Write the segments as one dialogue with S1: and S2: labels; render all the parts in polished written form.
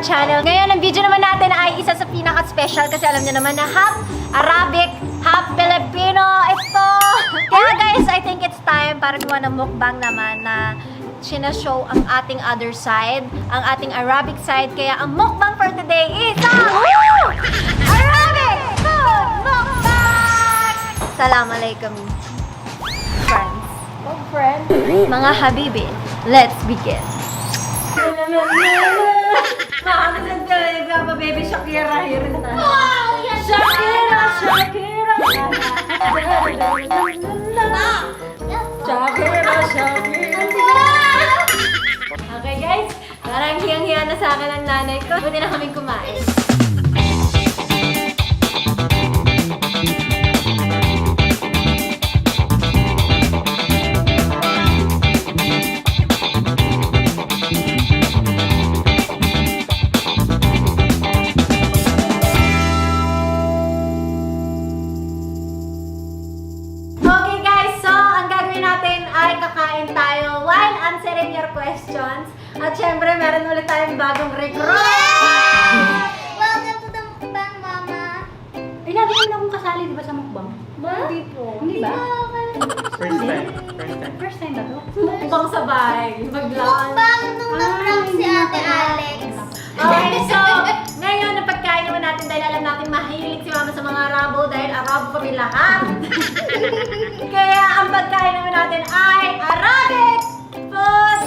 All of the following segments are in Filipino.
S1: channel. Ngayon, ang video naman natin ay isa sa pinaka-special kasi alam niyo naman na half Arabic, half Filipino ito. Kaya guys, I think it's time para gawa ng mukbang naman na sinashow ang ating other side, ang ating Arabic side. Kaya ang mukbang for today is Arabic food mukbang! Salam alaikum, friends. Oh, friends. Mga habibi, let's begin. Makakas ka ba, baby Shakira, here na. Shakira, Shakira. Shakira, Shakira. Okay guys, parang hiyang-hiya na sa akin ang nanay ko. Buti na kaming kumain. Kakain tayo while answering your questions. At syempre, meron ulit tayong bagong recruit!
S2: Welcome to the mukbang, Mama!
S3: Lagi mo na akong kasali, di ba, sa mukbang?
S1: Hindi po.
S3: Hindi ba?
S4: First time.
S3: First time ba to?
S1: Mukbang sabay. Maglaan.
S2: Mukbang nung na-prank si Ate Alex.
S1: Okay, so, ngayon, napagkain naman natin dahil alam natin mahilig si Mama sa mga Arabo dahil Arabo kami lahat. Kaya ang pagkain naman natin ay Arabic food!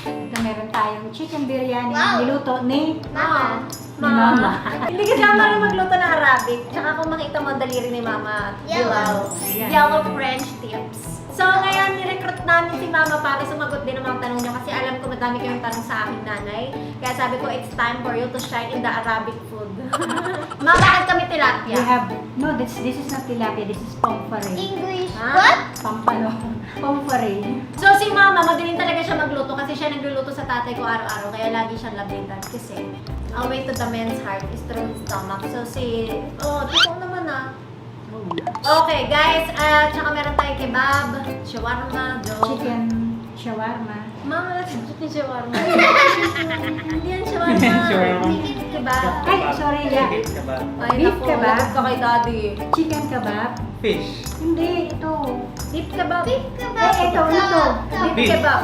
S3: Ito meron tayong chicken biryani
S2: Wow.
S3: niluto ni
S2: Mama.
S1: Mama. Hindi kasi ako marunong magluto ng Arabic. Tsaka kung makita mo, daliri ni Mama.
S2: Yellow.
S3: Yan.
S1: Yellow French tips. So, ngayon, nirecruit namin si Mama para sumagot din ng mga tanong niya kasi alam ko madami kayong tanong sa aking nanay. Kaya sabi ko, it's time for you to shine in the Arabic food. Ma, bakit kami tilapia?
S3: We have, no, this is not tilapia, this is pomfare.
S2: English.
S1: Ha?
S2: What?
S3: Pampano. Pomfare.
S1: So, si Mama, magaling talaga siya magluto kasi siya nagluluto sa tatay ko araw-araw. Kaya lagi siyang labitan kasi a way to the man's heart is through his stomach. So, totoo naman ah. Okay, guys, tsaka meron tayong kebab, shawarma,
S3: Chicken shawarma.
S1: Mama, let's chicken shawarma. Hindi yan shawarma.
S4: Shawarma.
S1: Kebab.
S3: Ay, sorry, yeah.
S4: Beef kebab.
S1: Ay,
S3: Beef
S1: naku,
S3: kebab.
S1: lagot ka kay daddy.
S3: Chicken kebab.
S4: Fish.
S3: Hindi, ito.
S1: Beef kebab.
S2: Beef kebab.
S3: Eh, ito.
S1: Beef
S4: Beef.
S1: kebab.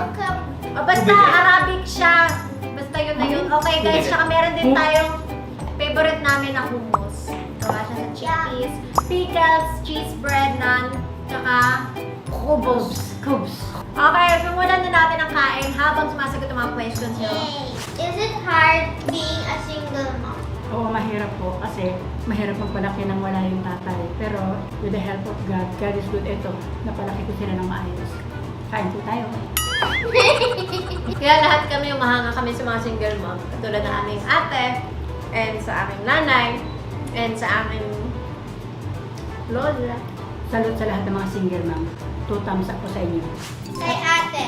S1: O, basta
S4: Beef.
S1: Arabic siya. Basta yun na yun. Okay, guys, tsaka meron din tayong favorite namin na hummus. Gawa siya sa chickpeas, pickles, cheese bread, naan, tsaka kubos.
S3: Cubes.
S1: Okay, simulan na natin ang kain habang sumasagot ang mga questions nyo.
S2: Yay. Is it hard being a single mom?
S3: Oo, mahirap po kasi mahirap magpalaki nang wala yung tatay. Pero with the help of God, God is good. Ito, napalaki ko sila ng maayos. Kain po tayo.
S1: Kaya lahat kami umahanga kami sa mga single mom. Katulad ng aming ate, and sa aking nanay, and sa aking lola.
S3: Salute sa lahat ng mga single mom. 2 thumbs up po sa inyo.
S2: Kay ate,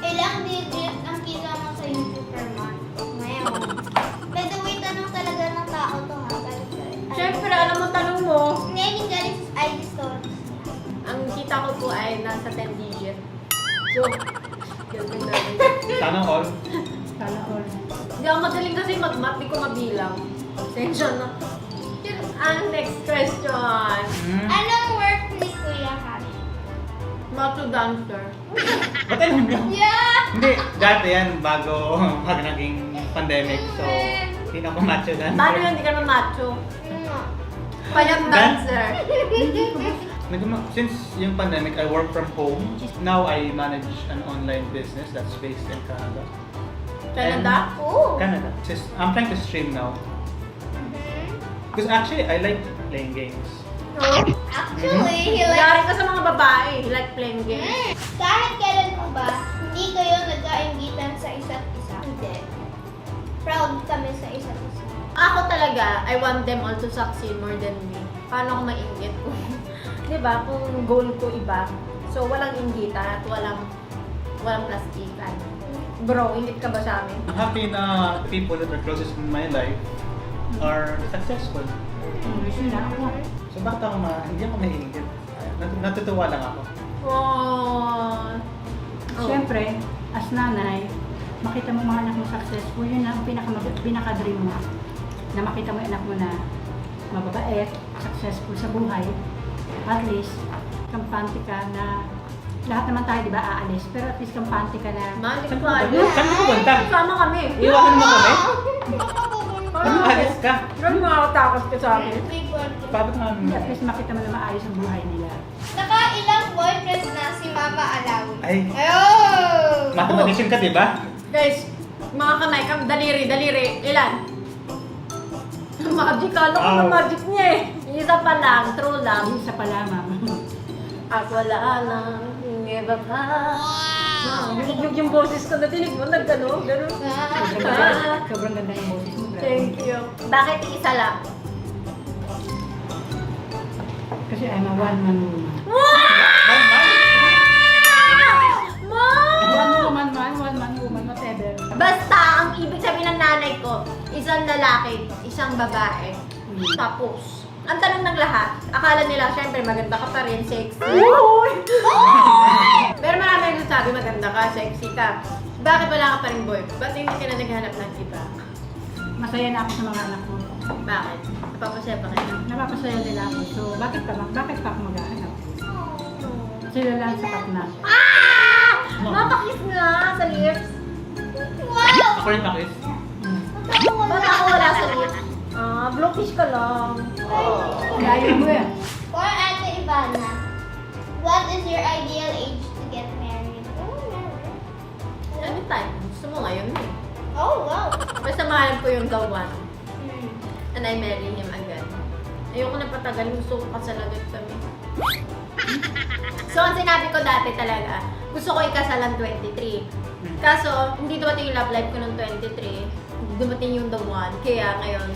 S2: ilang digit ang kita mo sa YouTube per month? Ngayon. By the way, tanong talaga ng tao to ha. Galing.
S1: Siyempre, alam mo tanong mo.
S2: Ngayon galing sa ID store.
S1: Ang kita ko po ay nasa 10 digit. So, ganun na rin.
S4: Sana all.
S3: Sana all.
S1: Hindi ako magaling kasi mag-math, di ko mabilang. Attention na. Ang next question.
S2: Anong work ni Kuya Harry?
S1: Macho dancer.
S4: Ba't alam nyo?
S2: Yeah!
S4: Hindi, dati yan bago naging pandemic. So, hindi na ako macho dancer.
S1: Paano yun? Hindi ka naman macho. Payat dancer.
S4: Since yung pandemic, I work from home. Now, I manage an online business that's based in Canada.
S1: Canada?
S2: Oh!
S4: Canada. I'm trying to stream now. Because actually, I like playing games.
S2: Actually, he likes...
S1: Yari ka sa mga babae. He like playing games.
S2: Kahit kailan mo ba, hindi kayo nagkaingitan sa isa't isa? Hindi. Proud kami sa isa't isa.
S1: Ako talaga, I want them all to succeed more than me. Paano ako maingit? Diba? Kung goal ko iba. So, walang inggitan at walang plastikan. Bro, ingit ka ba sa amin?
S4: I'm happy na people that are closest in my life are successful.
S3: English na ako.
S4: So bakit ako hindi ako naiingit? Natutuwa lang ako.
S1: Oh.
S3: Siyempre, as nanay, makita mo mga anak mo successful, yun ang pinaka-dream mo. Na makita mo yung anak mo na mababait, successful sa buhay. At least, kampante ka na lahat naman tayo, di ba, aalis. Pero at least kampante ka na
S1: Malik
S4: Saan
S1: pa.
S4: ka pupunta?
S1: Sama kami.
S4: Iwanan mo kami?
S1: Parang
S4: Alis ka.
S1: Grabe makakatakot ka sa akin.
S4: Bakit nga?
S3: hindi, at least makita mo na maayos ang buhay nila.
S2: Nakailang boyfriend na si Mama Alawi.
S4: Ay.
S2: Oh!
S4: Mathematician ka, di ba?
S1: Guys, mga kamay, daliri. Ilan? Magic, kala ko na
S4: Wow.
S1: magic niya eh. Isa pa lang, true lang.
S3: Isa pa lamang.
S1: At wala lang, hindi ba pa? Yung boses ko na tinig mo, naggano, gano'n.
S3: Sobrang ganda yung boses mo. grabe.
S1: Thank you. Bakit isa lang?
S3: Kasi I'm a one-man woman.
S1: Mom!
S3: One-man woman, whatever.
S1: Basta, ang ibig sabihin ng nanay ko, isang lalaki, isang babae. Tapos, ang tanong ng lahat, akala nila, syempre, maganda ka pa rin, sexy. Pero marami yung nagsasabi, maganda ka, sexy ka. Bakit wala ka pa rin boy? Ba't hindi ka na naghanap ng iba?
S3: Masaya na ako sa mga anak mo.
S1: Bakit? Napapasaya pa kayo?
S3: Napapasaya nila ako. So, bakit pa ako maghahanap? Sila lang sapat na.
S1: Ah! Mapakis nga sa lips.
S2: Wow!
S4: Ako rin makis.
S1: Ba't ako wala sa lips? Ah, blowfish ka lang.
S3: Layo mo yan.
S2: For Ate Ivana, what is your ideal age to get married? Oh, never.
S1: Anytime. Gusto mo ngayon eh.
S2: Oh, wow.
S1: Basta mahal ko yung the one.
S2: Hmm.
S1: And I marry him agad. Ayoko na patagal. Gusto ko kasalagat kami. So, ang sinabi ko dati talaga, gusto ko ikasalan 23. Kaso, hindi dumating yung love life ko ng 23. Dumating yung the one. Kaya ngayon,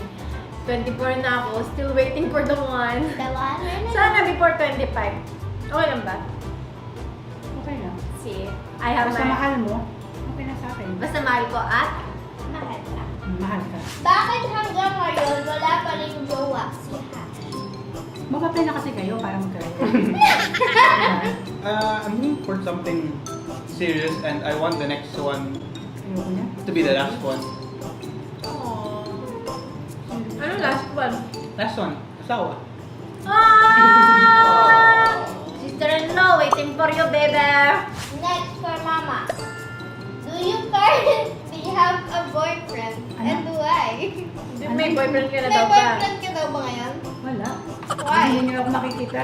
S1: 24 na ako. Still waiting for the one.
S2: The one?
S1: Sana before 25. Okay lang ba?
S3: Okay lang.
S1: See, I have
S3: Basta
S1: my...
S3: mahal mo, okay na sa akin.
S1: Basta mahal ko at...
S2: Mahal ka.
S3: Mahal ka.
S2: Bakit hanggang ngayon wala pa rin jowa si Ha?
S3: Mag-apply na kasi kayo para magkaroon.
S4: I'm looking for something serious and I want the next one
S3: Ayoko na.
S4: to be the last one.
S1: Ano last one?
S4: Last one, asawa.
S1: Ah! Sister-in-law, waiting for you, baby.
S2: Next for Mama. Do you currently have a boyfriend? And why?
S1: May boyfriend ka na
S2: May
S1: daw ba?
S2: boyfriend ka daw ba ngayon?
S3: Wala.
S2: Why?
S3: Hindi niyo ako makikita.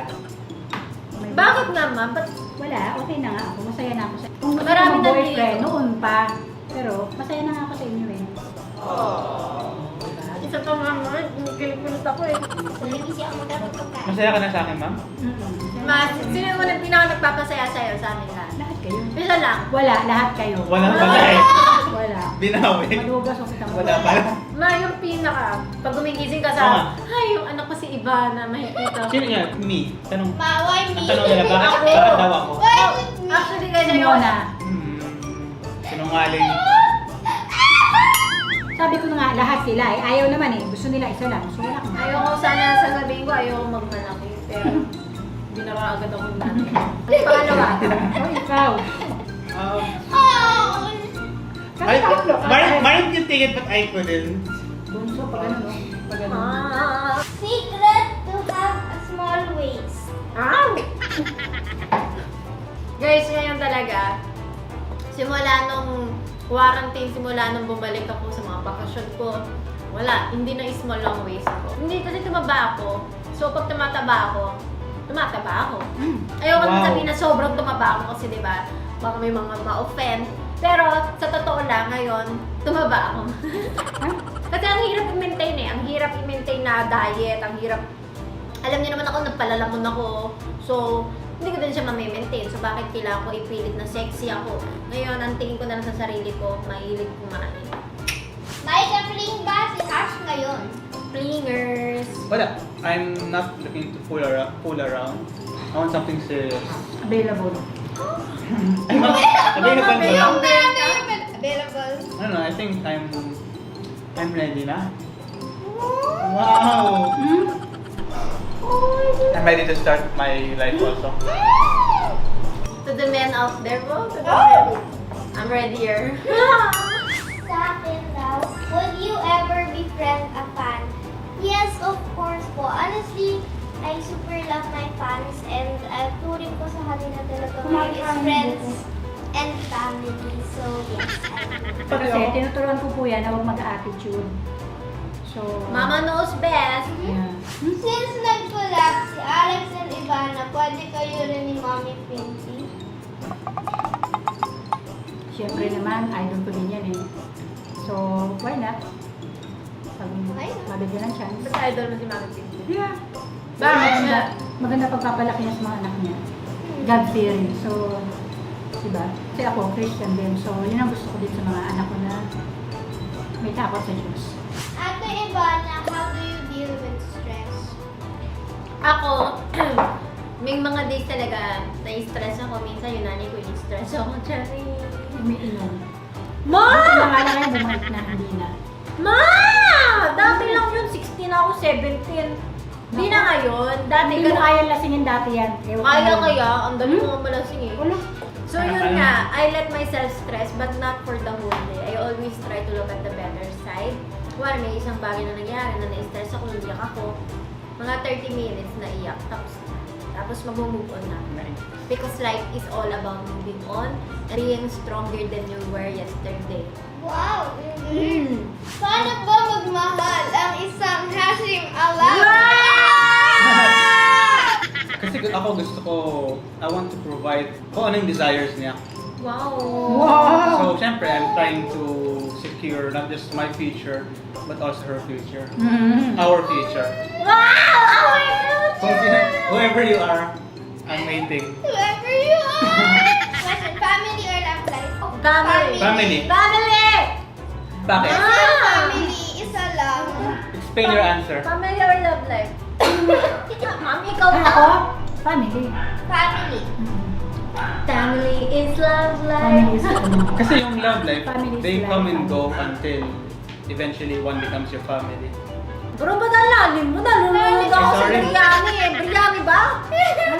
S3: May-
S1: Bakit nga, ma'am? Ba't
S3: Wala, okay na nga ako. Masaya na ako sa... Kung gusto
S1: Marami
S3: ko
S1: na
S3: boyfriend,
S1: dito.
S3: noon pa. Pero, masaya na nga ako sa inyo eh.
S1: isa pa, ma'am? Kinikilit ako eh.
S2: Nalibisi ako magkaroon ka.
S4: Masaya ka na sa akin, ma'am?
S1: Mas, sino mo na pinaka nagpapasaya sa'yo sa amin lahat?
S3: Lahat kayo.
S1: Isa lang.
S3: Wala, lahat kayo.
S4: Wala pala eh.
S3: Wala.
S4: Binawi.
S3: Malugas o kita mo.
S4: Wala pala.
S1: Ma, yung pinaka, pag gumigising ka
S4: Ah.
S1: sa, ay, yung anak ko si Ivana, makikita.
S4: Sino yan? Me. Tanong.
S2: Ma, why me?
S4: Ang tanong nila, bakit
S1: Ako.
S4: bakit daw ako?
S2: Why with me?
S1: Actually, guys, ayoko.
S3: Simona.
S4: Sinungaling.
S3: Sabi ko na nga, lahat sila eh. Ayaw naman eh. Gusto nila isa lang. So, wala kang
S1: Ayoko sana sasabihin ko, ayoko magmalaki. Pero, hindi na agad ako yung nanay. Ang pangalawa.
S3: Oh, ikaw.
S2: Oh!
S3: Kasi tatlo.
S4: Mine can take it but I couldn't.
S3: Bunso, pag ano, no? Pag ano.
S1: Ah.
S2: Secret to have a small waist.
S1: Ah! Guys, ngayon talaga, simula nung quarantine, simula nung bumalik ako sa mga bakasyon ko, wala, hindi na small long waist ako. Hindi kasi tumaba ako. So, pag tumataba ako, Ayoko na
S4: Wow.
S1: sabihin na sobrang tumaba ako kasi di ba, baka may mga ma-offend. Pero sa totoo lang, ngayon, tumaba ako. Kasi ang hirap i-maintain eh. Ang hirap i-maintain na diet. Ang hirap... Alam niyo naman ako, nagpalalamon ako. So, hindi ko din siya ma-maintain. So, bakit kailangan ko ipilit na sexy ako? Ngayon, ang tingin ko na lang sa sarili ko, mahilig kumain.
S2: May ka-fling ba si Ash ngayon?
S1: Flingers!
S4: Wala. I'm not looking to fool around. I want something serious.
S3: Available.
S4: I'm not available
S1: Available.
S4: ba?
S2: Available.
S4: I don't know. I think I'm ready na. Wow. I'm ready to start my life also.
S1: To the men out there, bro. To the men. I'm ready here.
S2: fans and turing ko sa kanila talaga
S3: Kumakain
S2: is
S3: din
S2: friends
S3: po.
S2: and family. So, yes,
S3: Kasi tinuturuan ko po yan na huwag mag-attitude. So,
S1: Mama knows best.
S3: yeah.
S2: Since nag-collab si Alex and Ivana, pwede kayo rin ni Mommy Pinky.
S3: Siyempre naman, idol ko din yan eh. So, why not? Sabi mo,
S2: Why not?
S3: mabigyan ng chance.
S1: Basta idol mo si Mami Pinky.
S3: Yeah.
S1: Bakit?
S3: Maganda pagpapalaki niya sa mga anak niya. God-fearing. So, diba? Kasi ako, Christian din. So, yun ang gusto ko din sa mga anak ko na may takot sa Diyos.
S2: Ate Ivana, how do you deal with stress?
S1: Ako, may mga days talaga na-stress ako. Minsan yung nanay ko in-stress ako. Cherry.
S3: Umiinom.
S1: Ma!
S3: Buti na nga lang ngayon, bumalik na, hindi na.
S1: Ma! Dati lang yun. 16 ako, 17. Hindi na ngayon. Dati
S3: Hindi mo
S1: ganun.
S3: kaya lasingin dati yan. Ewan ko
S1: Kaya
S3: ngayon.
S1: kaya. Ang dami mo malasing eh.
S3: Wala.
S1: So yun nga, I let myself stress but not for the whole day. I always try to look at the better side. Well, may isang bagay na nangyari na na-stress ako, naiyak ako. Mga 30 minutes na iyak. Tapos mag-move on na. Because life is all about moving on and being stronger than you were yesterday.
S2: Wow! Paano ba magmahal ang isang Hashim Alam?
S4: Kasi ako gusto ko, I want to provide kung ano yung desires niya.
S1: Wow!
S3: Wow!
S4: So, syempre, I'm trying to secure not just my future, but also her future. Our future.
S1: Wow!
S4: Kung whoever you are, I'm waiting.
S2: Whoever you are! Question, family or love life?
S1: Family!
S4: Family.
S1: Family!
S4: Bakit?
S2: Family, isa lang.
S4: Explain your answer.
S1: Family or love life? Mami, ikaw
S3: Ako,
S1: ba?
S3: family.
S2: Family.
S1: Family is love
S3: Family
S1: life.
S3: is ano.
S4: Kasi yung love life,
S3: Family is
S4: they
S3: life.
S4: come and go until eventually one becomes your family.
S1: Pero ba't ang lalim mo? Nalulunod ako sa
S4: Sorry.
S1: biryani eh. Biryani ba?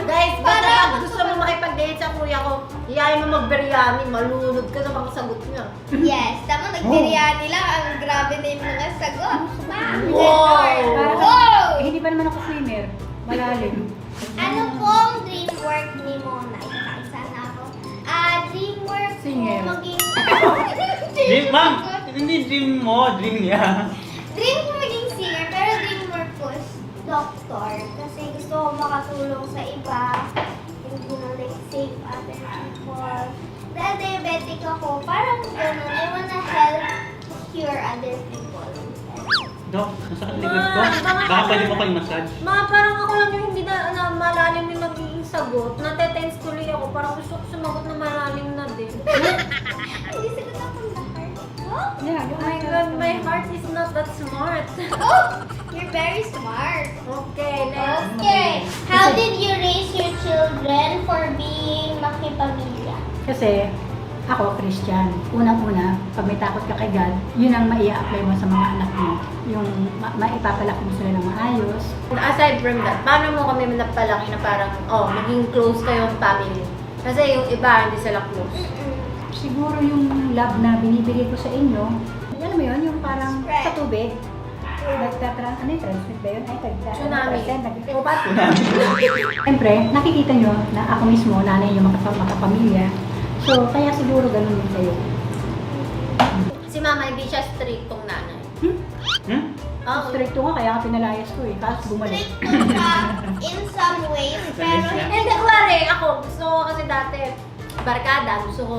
S1: Guys, basta pag gusto mo makipag-date sa kuya ko, iyayin mo mag-biryani, malunod ka sa mga sagot niya.
S2: Yes, tama, nag-biryani lang. Ang grabe na yung mga sagot.
S1: Wow!
S3: Parang,
S2: Wow!
S3: eh, hindi pa naman ako swimmer. Malalim.
S2: Ano pong dream work ni Mona? Isa na ako. Dream work ko
S3: Singer.
S2: maging...
S4: Dream, ma'am! Hindi dream mo, dream niya.
S2: Dream ko maging singer, pero dream work ko is doctor. Kasi gusto ko makatulong sa iba. Hindi na like save other people. Dahil diabetic ako, parang ganun. I wanna help cure other people.
S4: Dok, masakit likod ko. Baka pwede mo kayo massage.
S1: Mga parang ako lang yung hindi na malalim yung nagiging sagot. Natetense tuloy ako. Parang gusto ko sumagot na malalim na din.
S2: Hindi sagot ako na heart. Oh?
S3: Yeah,
S1: Oh my God, my heart is not that smart.
S2: Oh! You're very smart.
S1: Okay, next.
S2: Okay. How did you raise your children for being makipamilya?
S3: Kasi ako, Christian. Unang-una, pag may takot ka kay God, yun ang maia-apply mo sa mga anak mo. Yung maipapalaki mo sila ng maayos.
S1: Aside from that, paano mo kami napalaki na parang, maging close kayong family? Kasi yung iba, hindi sila close.
S3: Siguro yung love na binibigay ko sa inyo, alam mo yun, yung parang
S2: Spread.
S3: sa tubig. Ano yung transmit ba yun? Ay,
S1: Tsunami.
S3: Upat. Siyempre, nakikita nyo na ako mismo, nanay yung makapamilya. So, kaya siguro ganun din kayo.
S1: Si mama, hindi siya striktong nanay.
S4: Hmm?
S1: Oo.
S3: Stricto nga, kaya ka pinalayas ko eh. Tapos bumalik.
S2: Stricto ka in some ways, pero
S4: Sabi niya.
S1: Hindi, kuwari, ako, gusto ko kasi dati, barkada, gusto ko,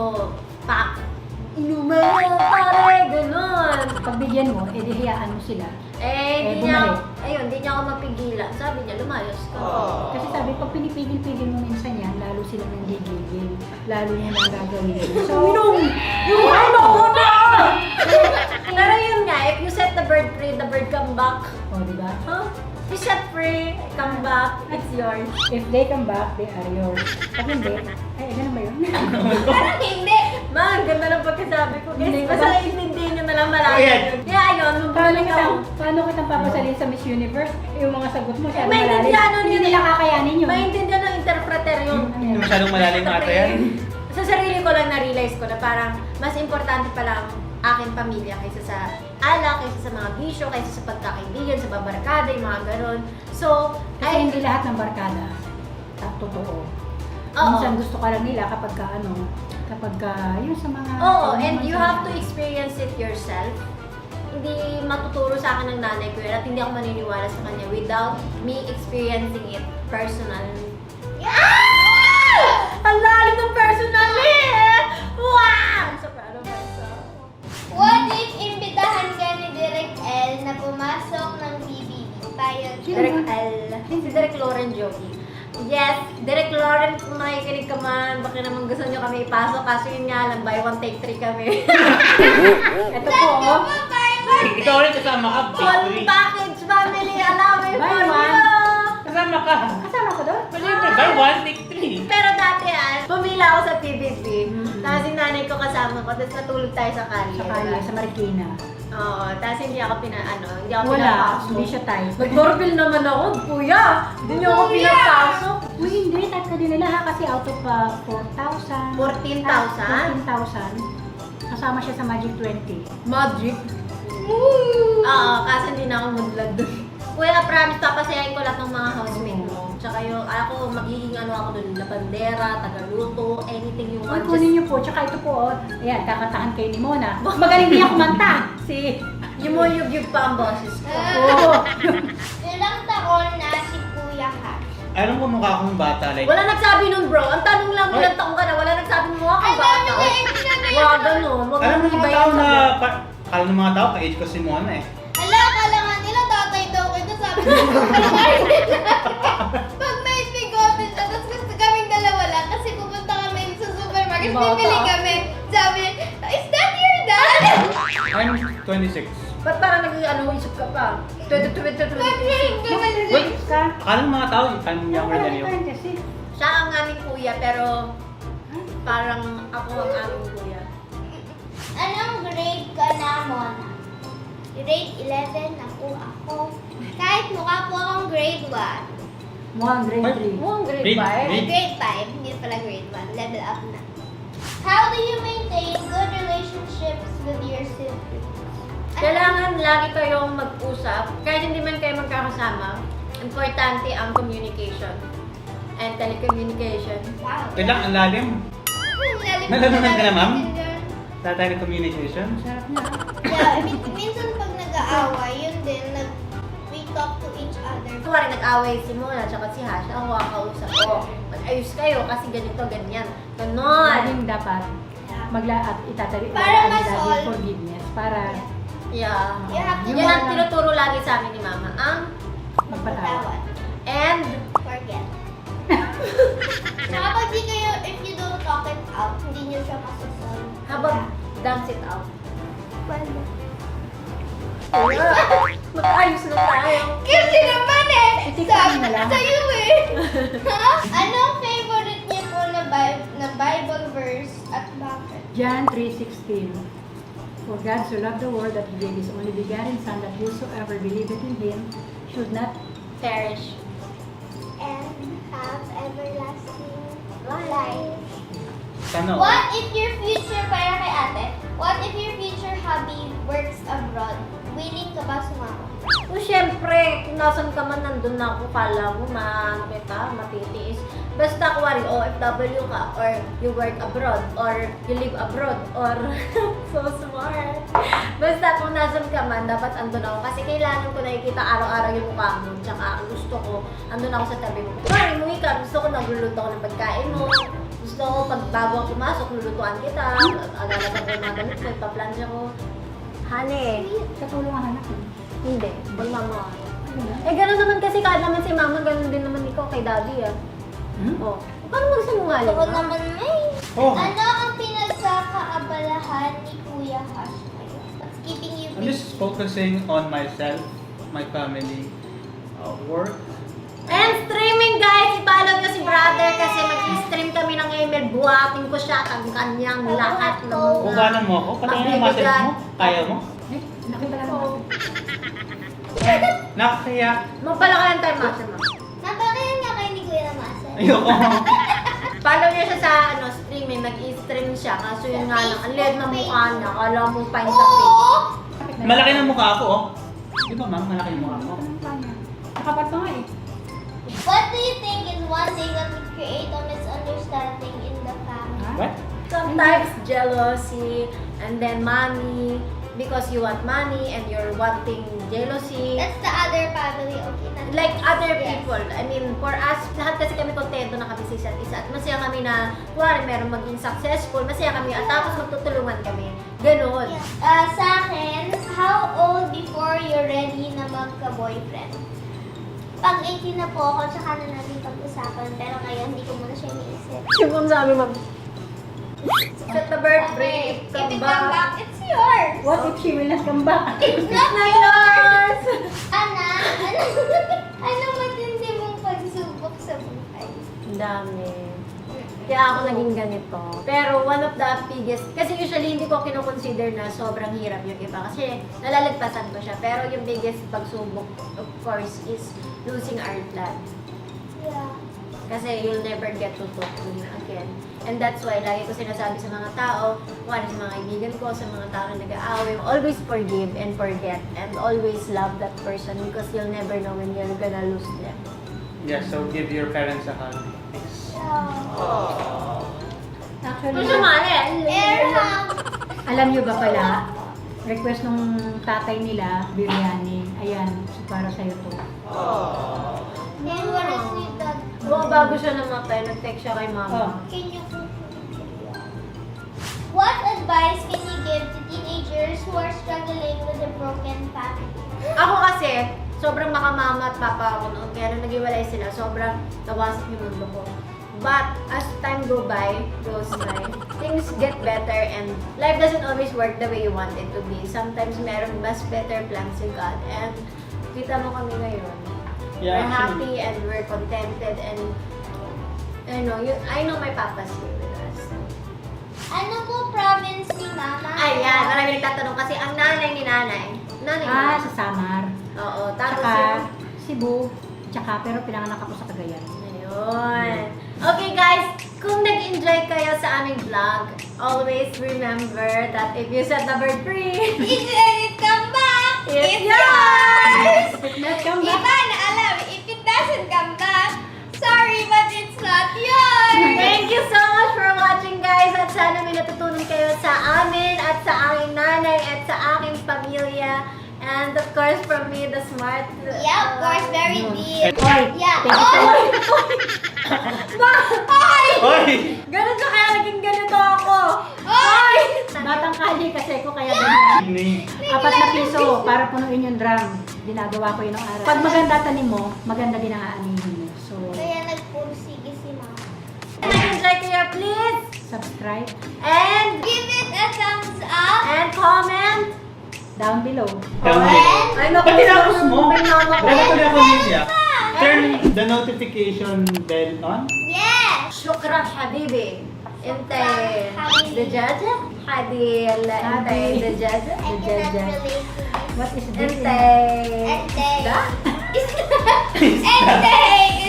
S1: inuman, pare, ganun.
S3: Pagbigyan mo, hiyaan mo sila.
S1: Hindi niya,
S3: bumalik.
S1: ayun, hindi niya ako mapigilan. Sabi niya, lumayos ka.
S3: Kasi sabi, pag pinipigil-pigil mo minsan yan, lalo silang nanggigigil. Lalo niya nang gagawin. So,
S1: Yung ano ko na! Pero yun nga, if you set the bird free, the bird come back.
S3: oh, di ba?
S1: Huh? You set free, come back, it's yours.
S3: If they come back, they are yours. Pag hindi, ay, ganun ba yun?
S2: parang hindi.
S1: Ma, ang ganda ng pagkasabi ko.
S3: Hindi
S1: Guys,
S3: ko
S1: basta
S3: ba?
S1: intindihin nyo na lang malalim.
S4: Ayan.
S1: Kaya ayun, mabalik ako.
S3: Paano kitang papasalin sa Miss Universe? Yung mga sagot mo, siya
S1: maintindihan nun
S3: Hindi
S1: yun
S3: nila
S1: eh.
S3: kakayanin yun.
S1: Maintindihan ng interpreter yun.
S4: Hindi masyadong malalim ata yan.
S1: Sa sarili ko lang na-realize ko na parang mas importante pa lang aking pamilya kaysa sa alak, kaysa sa mga bisyo, kaysa sa pagkakaibigan, sa babarkada, yung mga ganon. So,
S3: Kasi hindi lahat ng barkada totoo.
S1: Oo.
S3: Minsan gusto ka lang nila kapag yun sa mga...
S1: Oo, and you have to experience it yourself. Hindi matuturo sa akin ng nanay ko yun at hindi ako maniniwala sa kanya without me experiencing it personally. Ang lalim ng personally! Wow! So proud of myself.
S2: What if imbitahan ka ni Direk L na pumasok ng BBB? Payag
S1: Direk L. Si Direk Lauren Jogi. Yes, Direk Lauren, kung nakikinig ka man, baka naman gusto nyo kami ipasok. Kaso yun nga lang, buy one, take three kami.
S3: Ito po,
S4: Ikaw rin kasama ka,
S1: Full
S4: Victory.
S1: package family, alam mo
S3: Buy
S1: for
S3: one.
S1: you.
S4: Kasama ka.
S3: kasama ko doon.
S4: Siyempre, buy one, take three.
S1: Pero dati pumila ako sa PBB.
S3: Mm.
S1: Tapos yung nanay ko kasama ko, tapos natulog tayo sa kalye.
S3: Sa kalye, sa Marikina.
S1: Oo, tapos hindi ako hindi ako
S3: Wala,
S1: pinapasok.
S3: hindi siya tayo.
S1: Nag-doorbell naman ako, kuya. Hindi niyo ako pinapasok.
S3: Uy, hindi. Type ka din nila ha kasi out of 4,000.
S1: 14,000?
S3: 14,000. Kasama siya sa Magic 20.
S1: Magic. Oo, kasi hindi na ako mag-vlog doon. Kuya, promise, papasayain ko lahat ng mga housemate mo. Tsaka yung, ako, magiging ako doon, lapandera, tagaluto, anything you
S3: Uy,
S1: want.
S3: kunin niyo po. Tsaka ito po, ayan, kakatahan kayo ni Mona. Magaling niya kumanta.
S1: Yumuyug-yug pa ang boses ko.
S3: Oo.
S2: Ilang taon na si Kuya Hash?
S4: Alam ko mukha akong bata, like,
S1: Wala nagsabi nun, bro. Ang tanong lang,
S4: Ay.
S1: ilang taong ka na? Wala nagsabi mo kang
S2: Ang dami
S1: bata.
S2: na extra
S1: Wag ganun. Wag
S4: alam
S1: mo
S4: ng mga
S1: iba
S4: tao
S1: yung
S4: na,
S1: sabi.
S4: akala ng mga tao, ka-age ko si Mona eh.
S2: Hala, akala nga nila tatay daw kita. Sabi ko, pag may bigote siya, tapos gusto kaming dalawa lang kasi pupunta kami sa supermarket,
S1: Bata.
S2: bibili kami. Sabi, is that your dad?
S4: I'm 26.
S1: Ba't parang isip ka pa? 20.
S4: Wait, akala ng mga tao, I'm younger than you.
S1: Siya ang aming kuya, pero parang ako ang aming kuya.
S2: Anong grade ka na, Mona? Grade 11 ako. Kahit mukha po akong grade 1.
S3: Mukhang grade 3.
S1: Mo ang grade
S4: Grade-
S1: 5?
S4: grade-
S2: Grade 5, hindi pala grade 1. Level up na. How do you maintain good relationships with your siblings?
S1: Kailangan lagi kayong mag-usap. Kahit hindi man kayo magkakasama, importante ang communication and telecommunication.
S2: Wow.
S4: Kailang ang lalim. Nalalaman ka na, ma'am? Tatay ng communication.
S3: Sarap niya.
S2: Yeah, minsan pag nag-aaway, yun din, we talk to each other.
S1: Kuwari nag-away si Mona at si Hash, ako ang kausap ko. Mag-ayos kayo kasi ganito, ganyan. Ganon.
S3: Laging dapat at itatabi
S2: Para
S3: lagi
S2: ma-solve.
S3: forgiveness para
S1: Yeah.
S2: You have to
S1: Yan ang tinuturo lagi sa amin ni Mama. Ang
S3: magpatawad.
S1: and
S2: Forget. Saka pag di kayo, if you don't talk it out, hindi nyo siya masasolve.
S1: how about dance it out?
S2: Pwede.
S1: Mag-ayos na tayo.
S2: Kasi naman eh!
S3: Itikman na lang.
S2: Sa'yo eh! Ha? Anong favorite niyo po na Bible verse at bakit?
S3: John 3:16. For God so loved the world that He gave His only begotten Son, that whosoever believeth in Him should not
S1: Perish.
S2: And have everlasting life.
S4: Sana all.
S2: What if your future, para kay ate, what if your future hubby works abroad? Willing ka ba sumama?
S1: O syempre, kung nasan ka man, nandun na ako. Kala mo, matitiis. Basta kuwari, OFW ka, or you work abroad, or you live abroad, or so smart. Basta kung nasan ka man, dapat andun ako. Kasi kailangan ko nakikita araw-araw yung mukha mo. Tsaka gusto ko, andun ako sa tabi mo. Kuwari, umuwi ka, gusto ko nagluluto ako ng pagkain mo. Gusto ko, pag bago ako pumasok, lulutuan kita. Agalagan ko yung mga damit ko, ipaplansya ko. Honey,
S3: katulong ang anak mo.
S1: hindi. Pag mama. Eh, gano'n naman kasi kahit naman si mama, gano'n din naman ikaw kay daddy ah. Oh. Paano magsinungaling
S2: Ako
S1: ka?
S2: naman may.
S4: Oh.
S2: Ano ang pinagkakaabalahan ni Kuya Hash ngayon? What's keeping you
S4: I'm just focusing on myself, my family, work.
S1: And streaming guys! I-follow nyo si brother kasi mag-stream kami ng email. Buhatin ko siya at ang kanyang lahat ng mga...
S4: Bukanan mo ako? Pati yung message mo? Kaya mo?
S3: Eh, nakita lang naman.
S4: Nakakaya.
S1: Magpala ka ng time master mo.
S2: Napakayan nga kayo ni Kuya Ramasa.
S4: Ayoko.
S1: Follow nyo siya sa streaming. Nag-stream siya. Kaso yun nga lang, ang liit na mukha niya. Kala mo find sa page.
S2: Oo!
S4: Malaki ng mukha ako, oh. Di ba, ma'am? Malaki ng mukha ko.
S3: Nakapat pa nga eh.
S2: What do you think is one thing that would create a misunderstanding in the family?
S4: What?
S1: Sometimes jealousy, and then money, because you want money and you're wanting jealousy.
S2: That's the other family, okay? Not
S1: Like other
S2: Yes.
S1: people. I mean, for us, lahat kasi kami kontento na kami sa isa't isa. At masaya kami na, kuwari, meron maging successful, masaya kami, at tapos magtutulungan kami. Ganon.
S2: Yeah. Sa akin, how old before you're ready na magka-boyfriend? Pag 18 na po ako, tsaka na natin pag-usapan. Pero ngayon, hindi ko muna siya iniisip.
S1: Yung kung sabi, ma'am, set the birthday,
S2: If it come back, it's yours.
S3: What if she will not come back?
S2: It's not yours! Ana, ano matindi mong pagsubok sa buhay?
S1: Ang dami. Kaya ako naging ganito. Pero one of the biggest, kasi usually hindi ko kinoconsider na sobrang hirap yung iba. Kasi nalalagpasan ko siya. Pero yung biggest pagsubok, of course, is losing our dad.
S2: Yeah.
S1: Kasi you'll never get to talk to him again. And that's why, lagi ko sinasabi sa mga tao, one sa mga kaibigan ko, sa mga tao na nag-aaway, always forgive and forget and always love that person because you'll never know when you're gonna lose them.
S4: Yeah, so give your parents a hug.
S3: Actually,
S2: Air hug.
S3: alam nyo ba pala, request nung tatay nila, biryani. Ayan, so para sa'yo to.
S2: And what is with that?
S1: Bago siya namatay, nag-text siya kay
S3: Oh.
S1: mama.
S2: Can you What advice can you give to teenagers who are struggling with a broken family?
S1: Ako kasi, sobrang makamama at papa ako noon. Kaya nung naghiwalay sila, sobrang nawasak yung mundo ko. But as time goes by, things get better and life doesn't always work the way you want it to be. Sometimes meron mas better plans si God. And kita mo kami ngayon.
S4: Yeah,
S1: We're
S4: actually.
S1: happy and we're contented and I know my papa's here with us.
S2: Ano po province ni Mama?
S1: Ayan, marami nagtatanong kasi ang nanay ni nanay. Nanay
S3: Ah,
S1: mo.
S3: sa Samar.
S1: Oo, tapos
S3: Tsaka
S1: yung...
S3: Cebu. Tsaka, pero pinanganak ako sa Cagayan.
S1: Ayun. Okay guys, kung nag-enjoy kayo sa aming vlog, always remember that if you set the bird free,
S2: If it come back,
S1: it's
S2: it's
S1: yours!
S3: If not come
S2: Iba
S3: back,
S2: na alam, if it doesn't come back, sorry but it's not yours!
S1: Thank you so much for watching guys at sana may natutunan kayo sa amin at sa aking nanay at sa aking pamilya. And of course from me, the smart.
S2: Yeah, of course, very deep.
S3: Oy,
S2: Yeah.
S3: thank you so much.
S2: Hoy!
S4: Oy!
S1: Ganun ka kaya naging ganito ako.
S2: Hoy!
S3: Batang kali kasi ko kaya ganyan.
S4: Ini.
S3: 4 na piso para punuin yung drum. Ginagawa ko yun ng araw. Pag maganda tanim mo, maganda din ang aanihin mo. So,
S2: Kaya nagpursige si Mama.
S1: Kung nag-enjoy kayo, please.
S3: subscribe
S1: And
S2: Give it a thumbs up.
S1: comment.
S3: down below.
S1: Ay, naku,
S4: Pag tinapos mo,
S1: may mama ko.
S4: dapat ko na pamilya. Turn the notification bell on.
S2: Yes!
S1: شكرا حبيبي انت
S2: حبيبي.
S1: دجاجة حديل انت
S3: حبيبي.
S1: دجاجة
S2: I cannot
S1: دجاجة
S2: relate to this.
S3: What is this?
S1: انت
S2: Ente.
S1: ده
S2: Ente